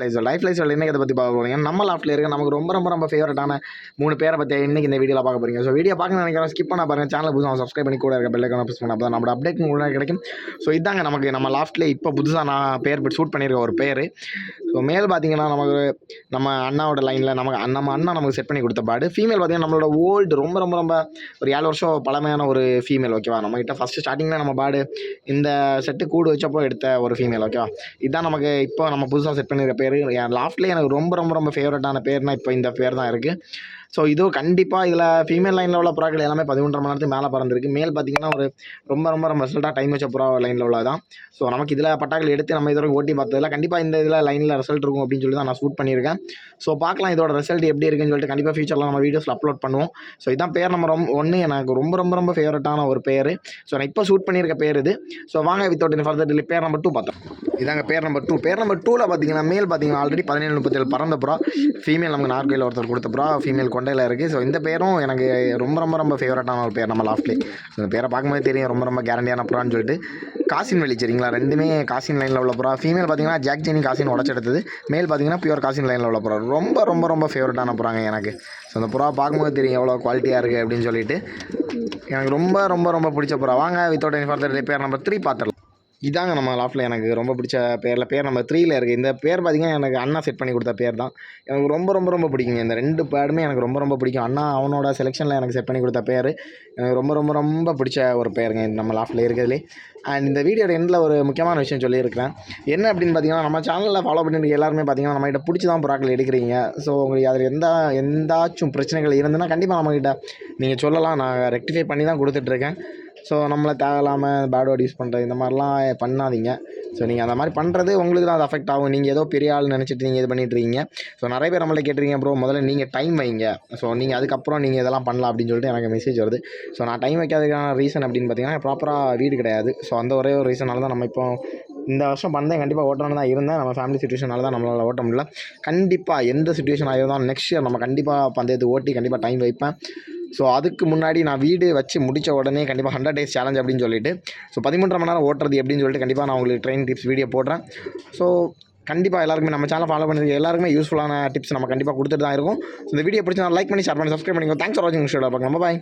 Life life இன்னைக்கு இதை பற்றி பார்க்க போகிறீங்க. நம்ம லாஃப்ட்டில் இருக்க நமக்கு ரொம்ப ரொம்ப ரொம்ப ஃபேவரட்டான 3 பேரை பற்றி இன்னைக்கு இந்த வீடியோவில் பார்க்க போகிறீங்க. ஸோ வீடியோ பார்க்க நினைக்கிறேன் ஸ்கிப் பண்ண பாருங்கள். சேனல் புதுசாக சப்ஸ்கிரைப் பண்ணி கூட இருக்க பெல் ஐக்கானை ப்ரெஸ் பண்ண அப்போ நம்ம அப்டேட் கூட கிடைக்கும். ஸோ இதாங்க நமக்கு நம்ம லாஃப்ட்டில் இப்போ புதுசாக நான் பேர் ஷூட் பண்ணியிருக்க ஒரு பேர். ஸோ மேல் பார்த்தீங்கன்னா நமக்கு நம்ம அண்ணாவோட லைனில் நம்ம அண்ணா நமக்கு செட் பண்ணி கொடுத்த பாடு. ஃபீமேல் பார்த்தீங்கன்னா நம்மளோட ஓல்டு ரொம்ப ரொம்ப ரொம்ப ஒரு 7 வருஷம் பழமையான ஒரு ஃபீமேல். ஓகேவா, நம்மகிட்ட ஃபஸ்ட்டு ஸ்டார்டிங்கில் நம்ம பாடு இந்த செட்டு கூடு வச்சப்போ எடுத்த ஒரு ஃபீமேல். ஓகேவா, இதுதான் நமக்கு இப்போ நம்ம புதுசாக செட் பண்ணியிருக்க பேர். என் லாஃப்ட்லேயே எனக்கு ரொம்ப ரொம்ப ரொம்ப ஃபேவரட்டான பேர்னா இப்போ இந்த பேர் தான் இருக்குது. ஸோ இதுவும் கண்டிப்பாக இதில் ஃபீமேல் லைனில் உள்ள புறாக்கள் எல்லாமே 13.5 மணி நேரத்துக்கு மேலே பறந்துருக்கு. மேல் பார்த்திங்கன்னா ஒரு ரொம்ப ரொம்ப ரொம்ப ரிசல்ட்டாக டைம் வச்ச புறா லைனில் உள்ளதான். ஸோ நமக்கு இதில் பட்டாக்கள் எடுத்து நம்ம இதோட ஓட்டி பார்த்ததில்ல. கண்டிப்பாக இந்த இதில் லைனில் ரிசல்ட் இருக்கும் அப்படின்னு சொல்லி தான் நான் ஷூட் பண்ணியிருக்கேன். ஸோ பார்க்கலாம் இதோட ரிசல்ட் எப்படி இருக்குன்னு சொல்லிட்டு கண்டிப்பாக ஃபியூச்சரில் நம்ம வீடியோஸில் அப்லோட் பண்ணுவோம். ஸோ இதான் பேர் நம்பர் 1 எனக்கு ரொம்ப ரொம்ப ரொம்ப ஃபேவரட்டான ஒரு பேர். ஸோ நான் இப்போ ஷூட் பண்ணியிருக்க பேர் இது. ஸோ வாங்க வித்தவுட் இன் ஃபர்தர் டிலே பேர் நம்பர் 2 பார்த்தோம். இதாங்க பேர் நம்பர் 2. பேர் நம்பர் 2ல் பார்த்தீங்கன்னா மேல் பார்த்தீங்கன்னா ஆல்ரெடி 1737 பறந்த புறா. ஃபீமேல் நமக்கு நார்கையில் ஒருத்தர் கொடுத்த புறா. ஃபீமேல் கொண்டையில் இருக்குது. ஸோ இந்த பேரும் எனக்கு ரொம்ப ரொம்ப ரொம்ப ஃபேவரட்டான ஒரு பேர் நம்ம லாஃப்ட்லேயே. ஸோ இந்த பேரை பார்க்கும்போது தெரியும் ரொம்ப ரொம்ப கேரண்டியான புறான்னு சொல்லிட்டு. காசின் வெளி சரிங்களா, ரெண்டுமே காசின் லைனில் உள்ள புறா. ஃபீமேல் பார்த்தீங்கன்னா ஜாக் ஜெனி காசின் உடச்செடுத்தது. மேல் பார்த்தீங்கன்னா பியூர் காசின் லைனில் உள்ள புறா. ரொம்ப ரொம்ப ரொம்ப ஃபேவரட்டான புறாங்க எனக்கு. ஸோ அந்த புறா பார்க்கும்போது தெரியும் எவ்வளோ குவாலிட்டியாக இருக்குது அப்படின்னு சொல்லிட்டு. எனக்கு ரொம்ப ரொம்ப ரொம்ப பிடிச்ச புறா. வாங்க வித்தவுட் எனி ஃபர்தர் டிலே பேர் நம்பர் 3 பார்த்துடலாம். இதாங்க நம்ம லாஃப்ட்டில் எனக்கு ரொம்ப பிடிச்ச பேர் நம்பர் 3ல் இருக்குது. இந்த பேர் பார்த்திங்கன்னா எனக்கு அண்ணா செட் பண்ணி கொடுத்த பேர் தான். எனக்கு ரொம்ப ரொம்ப ரொம்ப பிடிக்குங்க. இந்த 2 பேருமே எனக்கு ரொம்ப ரொம்ப பிடிக்கும். அண்ணா அவனோட செலெக்ஷனில் எனக்கு செட் பண்ணி கொடுத்த பேர் எனக்கு ரொம்ப ரொம்ப ரொம்ப பிடிச்ச ஒரு பேருங்க நம்ம லாஃப்ட்டில் இருக்கிறதுலே. அண்ட் இந்த வீடியோட எண்டில் ஒரு முக்கியமான விஷயம் சொல்லியிருக்கிறேன். என்ன அப்படின்னு பார்த்தீங்கன்னா, நம்ம சேனலில் ஃபாலோ பண்ணிட்டு எல்லாருமே பார்த்தீங்கன்னா நம்மகிட்ட பிடிச்சி தான் புறாக்கள் எடுக்கிறீங்க. ஸோ உங்களுக்கு அதில் எந்தாச்சும் பிரச்சனைகள் இருந்ததுன்னா கண்டிப்பாக நம்மகிட்ட நீங்கள் சொல்லலாம். நான் ரெக்டிஃபை பண்ணி தான் கொடுத்துட்ருக்கேன். ஸோ நம்மளை தேவையில்லாமல் பேட் வேர்ட் யூஸ் பண்ணுறது இந்த மாதிரிலாம் பண்ணாதீங்க. ஸோ நீங்கள் அந்த மாதிரி பண்ணுறது உங்களுக்கு தான் அது அஃபெக்ட் ஆகும். நீங்கள் ஏதோ பெரிய ஆள் நினச்சிட்டு நீங்கள் இது பண்ணிட்டுருக்கீங்க. ஸோ நிறைய பேர் நம்மளை கேட்டிருக்கீங்க ப்ரோ முதல்ல நீங்கள் டைம் வைங்க, ஸோ நீங்கள் அதுக்கப்புறம் நீங்கள் இதெல்லாம் பண்ணலாம் அப்படின்னு சொல்லிட்டு எனக்கு மெசேஜ் வருது. ஸோ நான் டைம் வைக்காததுக்கான ரீசன் அப்படின்னு பார்த்தீங்கன்னா ப்ராப்பராக வீடு கிடையாது. ஸோ அந்த ஒரே ஒரு ரீசனால தான் நம்ம இப்போ இந்த வருஷம் பண்ணேன். கண்டிப்பாக ஓட்டணும்னு தான் இருந்தேன். நம்ம ஃபேமிலி சுச்சுவேஷனால தான் நம்மளால் ஓட்ட முடியல. கண்டிப்பாக எந்த சுச்சுவேஷன் ஆகிருந்தாலும் நெக்ஸ்ட் இயர் நம்ம கண்டிப்பாக பந்தயத்தை ஓட்டி கண்டிப்பாக டைம் வைப்பேன். ஸோ அதுக்கு முன்னாடி நான் வீடு வச்சு முடித்த உடனே கண்டிப்பாக 100 days சேலஞ்ச் அப்படின்னு சொல்லிட்டு ஸோ 13.5 மணி நேரம் ஓட்டுறது எப்படின்னு சொல்லிட்டு கண்டிப்பாக நான் உங்களுக்கு ட்ரெயின் டிப்ஸ் வீடியோ போடுறேன். ஸோ கண்டிப்பாக எல்லாருக்குமே நம்ம சேனல் ஃபாலோ பண்ணிருக்க எல்லாருக்குமே யூஸ்ஃபுல்லான டிப்ஸ் நம்ம கண்டிப்பாக கொடுத்துட்டு தான் இருக்கும். ஸோ இந்த வீடியோ பிடிச்சா லைக் பண்ணி ஷேர் பண்ணி சப்ஸ்கிரைப் பண்ணிக்கோ. தேங்க்ஸ் ஃபார் வாட்சிங். பாய்.